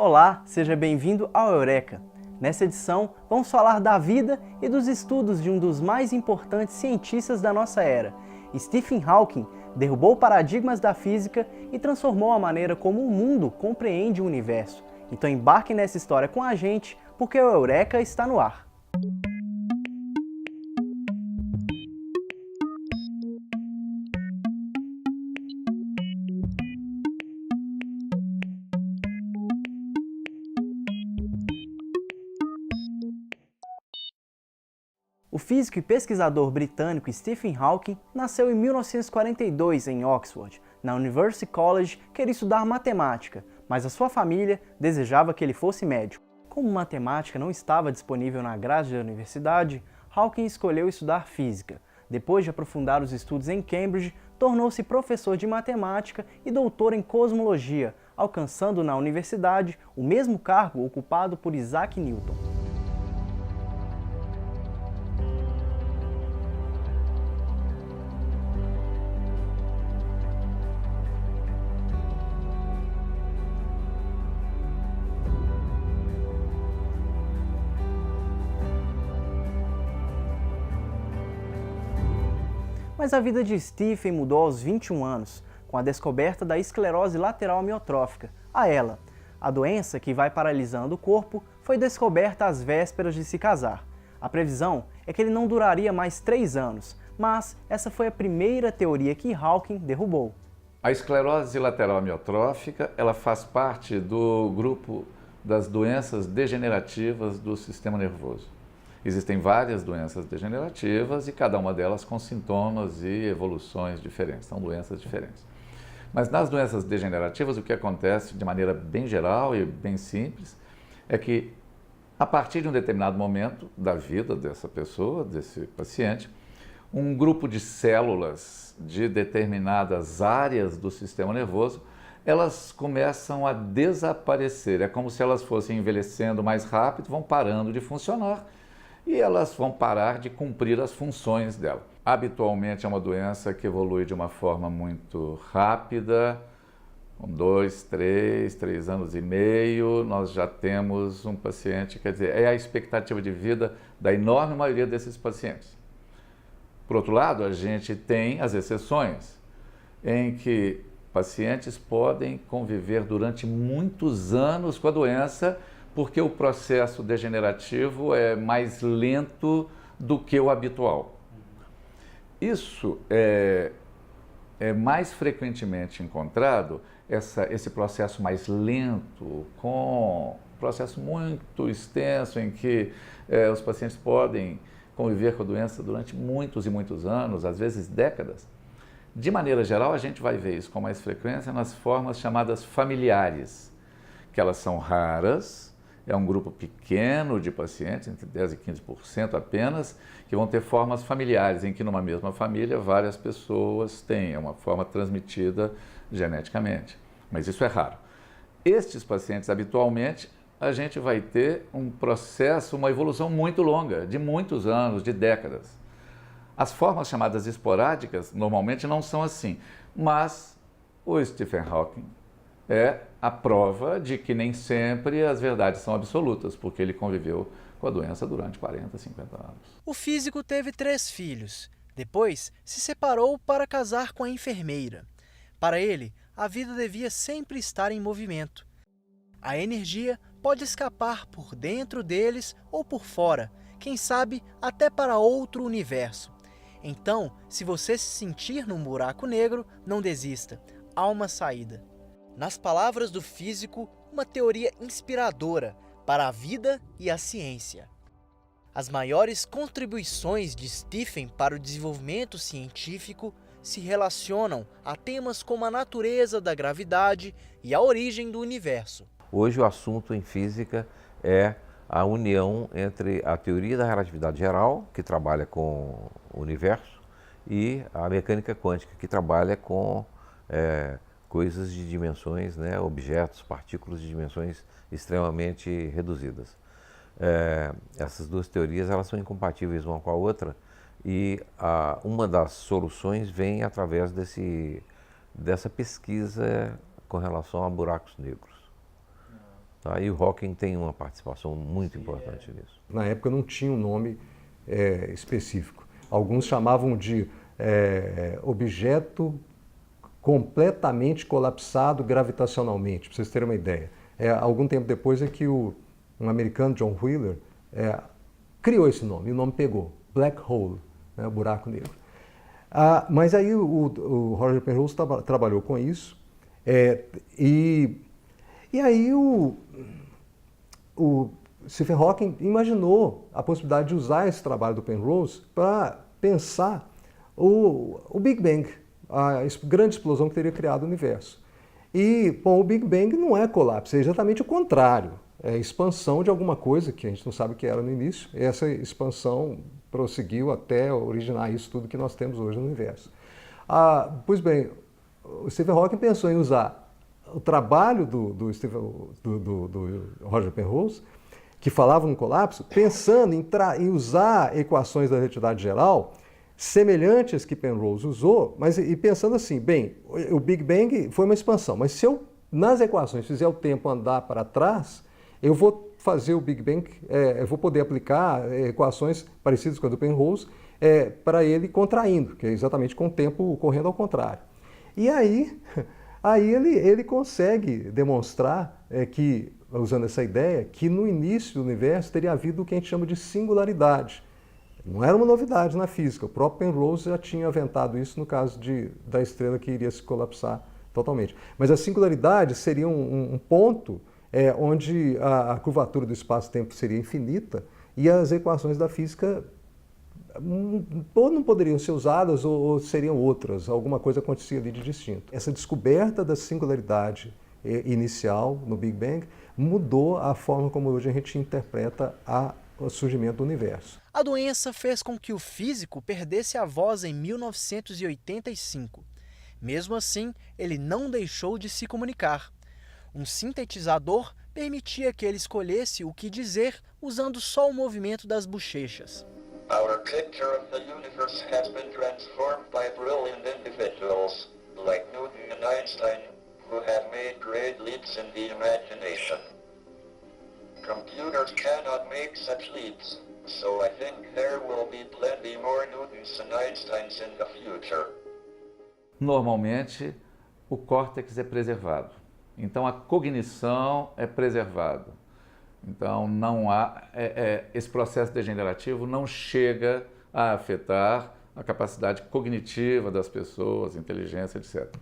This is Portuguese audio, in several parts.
Olá, seja bem-vindo ao Eureka! Nessa edição, vamos falar da vida e dos estudos de um dos mais importantes cientistas da nossa era. Stephen Hawking derrubou paradigmas da física e transformou a maneira como o mundo compreende o universo. Então embarque nessa história com a gente, porque o Eureka está no ar. O físico e pesquisador britânico Stephen Hawking nasceu em 1942 em Oxford. Na University College, queria estudar matemática, mas a sua família desejava que ele fosse médico. Como matemática não estava disponível na grade da universidade, Hawking escolheu estudar física. Depois de aprofundar os estudos em Cambridge, tornou-se professor de matemática e doutor em cosmologia, alcançando na universidade o mesmo cargo ocupado por Isaac Newton. Mas a vida de Stephen mudou aos 21 anos, com a descoberta da esclerose lateral amiotrófica, a ELA. A doença, que vai paralisando o corpo, foi descoberta às vésperas de se casar. A previsão é que ele não duraria mais 3 anos, mas essa foi a primeira teoria que Hawking derrubou. A esclerose lateral amiotrófica, ela faz parte do grupo das doenças degenerativas do sistema nervoso. Existem várias doenças degenerativas e cada uma delas com sintomas e evoluções diferentes, são doenças diferentes. Mas nas doenças degenerativas o que acontece de maneira bem geral e bem simples é que a partir de um determinado momento da vida dessa pessoa, desse paciente, um grupo de células de determinadas áreas do sistema nervoso, elas começam a desaparecer, é como se elas fossem envelhecendo mais rápido, vão parando de funcionar, e elas vão parar de cumprir as funções dela. Habitualmente é uma doença que evolui de uma forma muito rápida, com 2, 3 anos e meio, nós já temos um paciente, quer dizer, é a expectativa de vida da enorme maioria desses pacientes. Por outro lado, a gente tem as exceções, em que pacientes podem conviver durante muitos anos com a doença, porque o processo degenerativo é mais lento do que o habitual. Isso é mais frequentemente encontrado, esse processo mais lento, com um processo muito extenso em que os pacientes podem conviver com a doença durante muitos e muitos anos, às vezes décadas. De maneira geral, a gente vai ver isso com mais frequência nas formas chamadas familiares, que elas são raras. É um grupo pequeno de pacientes, entre 10% e 15% apenas, que vão ter formas familiares, em que numa mesma família várias pessoas têm, é uma forma transmitida geneticamente. Mas isso é raro. Estes pacientes, habitualmente, a gente vai ter um processo, uma evolução muito longa, de muitos anos, de décadas. As formas chamadas esporádicas, normalmente não são assim, mas o Stephen Hawking é a prova de que nem sempre as verdades são absolutas, porque ele conviveu com a doença durante 40, 50 anos. O físico teve 3 filhos. Depois, se separou para casar com a enfermeira. Para ele, a vida devia sempre estar em movimento. A energia pode escapar por dentro deles ou por fora, quem sabe até para outro universo. Então, se você se sentir num buraco negro, não desista. Há uma saída. Nas palavras do físico, uma teoria inspiradora para a vida e a ciência. As maiores contribuições de Stephen para o desenvolvimento científico se relacionam a temas como a natureza da gravidade e a origem do universo. Hoje o assunto em física é a união entre a teoria da relatividade geral, que trabalha com o universo, e a mecânica quântica, que trabalha com coisas de dimensões, objetos, partículas de dimensões extremamente reduzidas. Essas duas teorias elas são incompatíveis uma com a outra e uma das soluções vem através dessa pesquisa com relação a buracos negros. Tá? E o Hawking tem uma participação muito importante nisso. Na época não tinha um nome específico. Alguns chamavam de objeto completamente colapsado gravitacionalmente, para vocês terem uma ideia. Algum tempo depois é que um americano, John Wheeler, criou esse nome, e o nome pegou, Black Hole, né, buraco negro. Mas aí o Roger Penrose trabalhou com isso, e aí o Stephen Hawking imaginou a possibilidade de usar esse trabalho do Penrose para pensar o Big Bang, a grande explosão que teria criado o universo. E, bom, o Big Bang não é colapso, é exatamente o contrário. É expansão de alguma coisa que a gente não sabe o que era no início. E essa expansão prosseguiu até originar isso tudo que nós temos hoje no universo. Pois bem, o Stephen Hawking pensou em usar o trabalho do Roger Penrose, que falava no colapso, pensando em usar equações da relatividade geral semelhantes que Penrose usou, mas e pensando assim, bem, o Big Bang foi uma expansão, mas se eu, nas equações, fizer o tempo andar para trás, eu vou fazer o Big Bang, eu vou poder aplicar equações parecidas com a do Penrose para ele contraindo, que é exatamente com o tempo correndo ao contrário. E aí ele consegue demonstrar que, usando essa ideia, que no início do universo teria havido o que a gente chama de singularidade. Não era uma novidade na física, o próprio Penrose já tinha aventado isso no caso da estrela que iria se colapsar totalmente. Mas a singularidade seria um ponto onde a curvatura do espaço-tempo seria infinita e as equações da física ou não poderiam ser usadas ou seriam outras, alguma coisa acontecia ali de distinto. Essa descoberta da singularidade inicial no Big Bang mudou a forma como hoje a gente interpreta o surgimento do universo. A doença fez com que o físico perdesse a voz em 1985. Mesmo assim, ele não deixou de se comunicar. Um sintetizador permitia que ele escolhesse o que dizer usando só o movimento das bochechas. Our picture of the universe has been transformed by brilliant individuals like Newton and Einstein, who have made great leaps in the imagination. Computers cannot make such leaps, so I think there will be plenty more Newtons and Einsteins in the future. Normalmente, o córtex é preservado. Então, a cognição é preservada. Então, não há, esse processo degenerativo não chega a afetar a capacidade cognitiva das pessoas, inteligência, etc.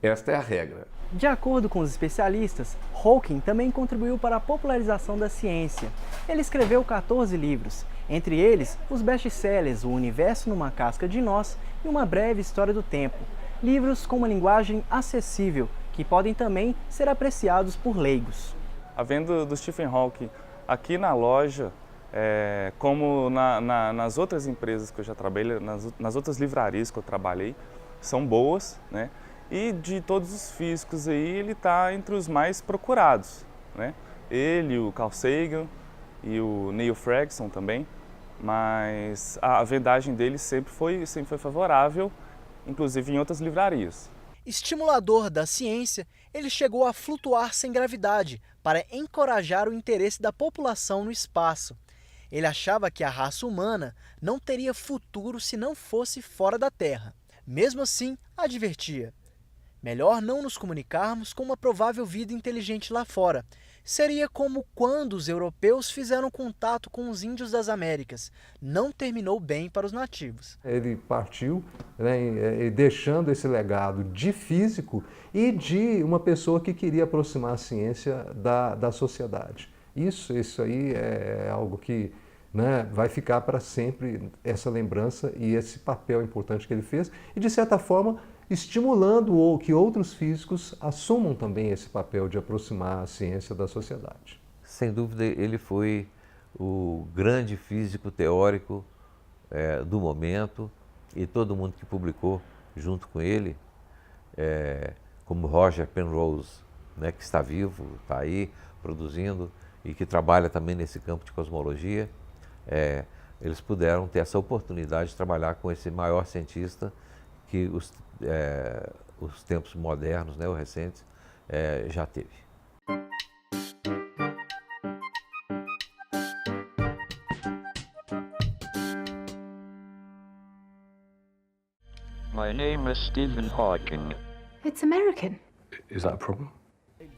Esta é a regra. De acordo com os especialistas, Hawking também contribuiu para a popularização da ciência. Ele escreveu 14 livros, entre eles os best-sellers O Universo numa Casca de Nós e Uma Breve História do Tempo, livros com uma linguagem acessível, que podem também ser apreciados por leigos. A venda do Stephen Hawking aqui na loja, como nas outras empresas que eu já trabalhei, nas outras livrarias que eu trabalhei, são boas, né? E de todos os físicos aí, ele está entre os mais procurados, né? Ele, o Carl Sagan e o Neil Ferguson também, mas a vendagem dele sempre foi favorável, inclusive em outras livrarias. Estimulador da ciência, ele chegou a flutuar sem gravidade para encorajar o interesse da população no espaço. Ele achava que a raça humana não teria futuro se não fosse fora da Terra. Mesmo assim, advertia: melhor não nos comunicarmos com uma provável vida inteligente lá fora. Seria como quando os europeus fizeram contato com os índios das Américas. Não terminou bem para os nativos. Ele partiu, né, deixando esse legado de físico e de uma pessoa que queria aproximar a ciência da sociedade. Isso aí é algo que, né, vai ficar para sempre, essa lembrança e esse papel importante que ele fez. E, de certa forma, estimulando que outros físicos assumam também esse papel de aproximar a ciência da sociedade. Sem dúvida, ele foi o grande físico teórico do momento, e todo mundo que publicou junto com ele, como Roger Penrose, né, que está vivo, está aí produzindo e que trabalha também nesse campo de cosmologia, eles puderam ter essa oportunidade de trabalhar com esse maior cientista que os tempos modernos, né, os recentes, já teve. My name is Stephen Hawking. It's American. Is that a problem?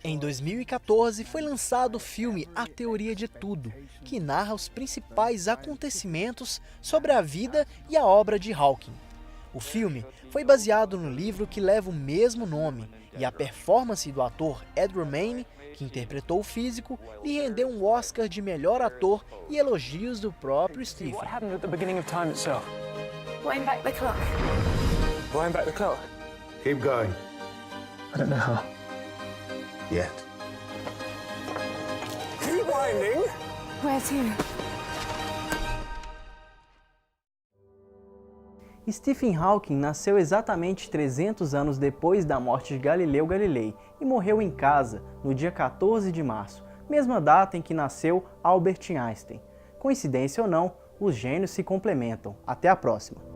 Em 2014, foi lançado o filme A Teoria de Tudo, que narra os principais acontecimentos sobre a vida e a obra de Hawking. O filme foi baseado no livro que leva o mesmo nome, e a performance do ator Ed Redmayne, que interpretou o físico, lhe rendeu um Oscar de melhor ator e elogios do próprio Stephen. What happened at the beginning of time itself? Wind back the clock. Wind back the clock. Keep going. I don't know how. Yet. Keep winding. Where to? Stephen Hawking nasceu exatamente 300 anos depois da morte de Galileu Galilei e morreu em casa no dia 14 de março, mesma data em que nasceu Albert Einstein. Coincidência ou não, os gênios se complementam. Até a próxima!